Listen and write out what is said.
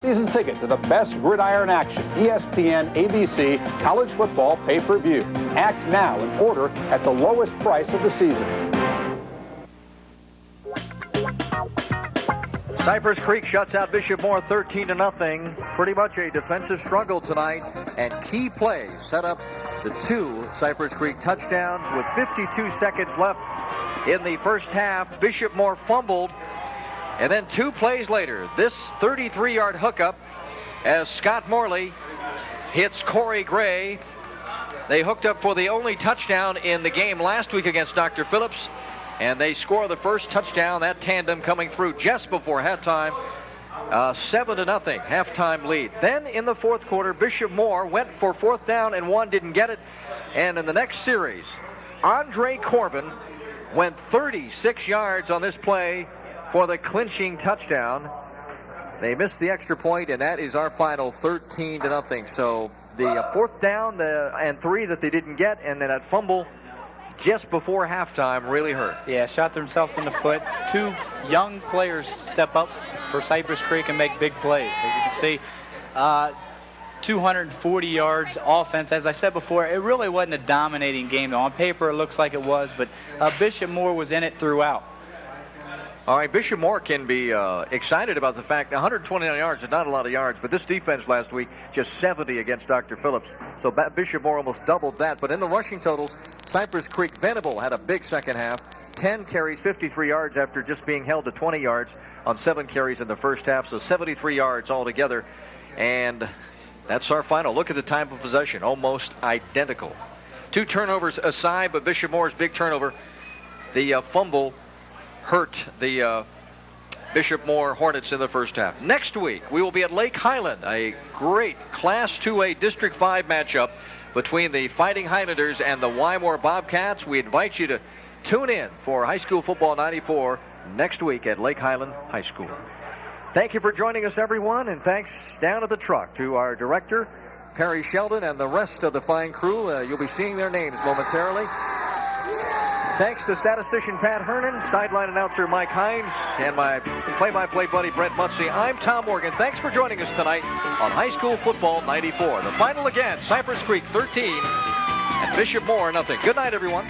Season ticket to the best gridiron action, ESPN, ABC, college football pay-per-view. Act now and order at the lowest price of the season. Cypress Creek shuts out Bishop Moore 13-0. Pretty much a defensive struggle tonight, and key plays set up the 2 Cypress Creek touchdowns with 52 seconds left in the first half. Bishop Moore fumbled, and then 2 plays later, this 33-yard hookup as Scott Morley hits Corey Gray. They hooked up for the only touchdown in the game last week against Dr. Phillips, and they score the first touchdown, that tandem coming through just before halftime. 7-0 halftime lead. Then in the fourth quarter, Bishop Moore went for 4th down and 1, didn't get it. And in the next series, Andre Corbin went 36 yards on this play for the clinching touchdown. They missed the extra point, and that is our final 13-0. So the 4th down and 3 that they didn't get, and then that fumble just before halftime really hurt. Yeah, shot themselves in the foot. 2 young players step up for Cypress Creek and make big plays. As you can see, 240 yards offense. As I said before, it really wasn't a dominating game, though. On paper, it looks like it was, but Bishop Moore was in it throughout. All right, Bishop Moore can be excited about the fact that 129 yards is not a lot of yards, but this defense last week, just 70 against Dr. Phillips. So Bishop Moore almost doubled that. But in the rushing totals, Cypress Creek Venable had a big second half. 10 carries, 53 yards after just being held to 20 yards on 7 carries in the first half. So 73 yards altogether. And that's our final. Look at the time of possession, almost identical. 2 turnovers aside, but Bishop Moore's big turnover, the fumble, hurt the Bishop Moore Hornets in the first half. Next week, we will be at Lake Highland, a great Class 2A District 5 matchup between the Fighting Highlanders and the Wymore Bobcats. We invite you to tune in for High School Football 94 next week at Lake Highland High School. Thank you for joining us, everyone, and thanks down at the truck to our director, Perry Sheldon, and the rest of the fine crew. You'll be seeing their names momentarily. Thanks to statistician Pat Hernan, sideline announcer Mike Hines, and my play-by-play buddy Brent Muncie. I'm Tom Morgan. Thanks for joining us tonight on High School Football 94. The final again, Cypress Creek 13 and Bishop Moore 0. Good night, everyone.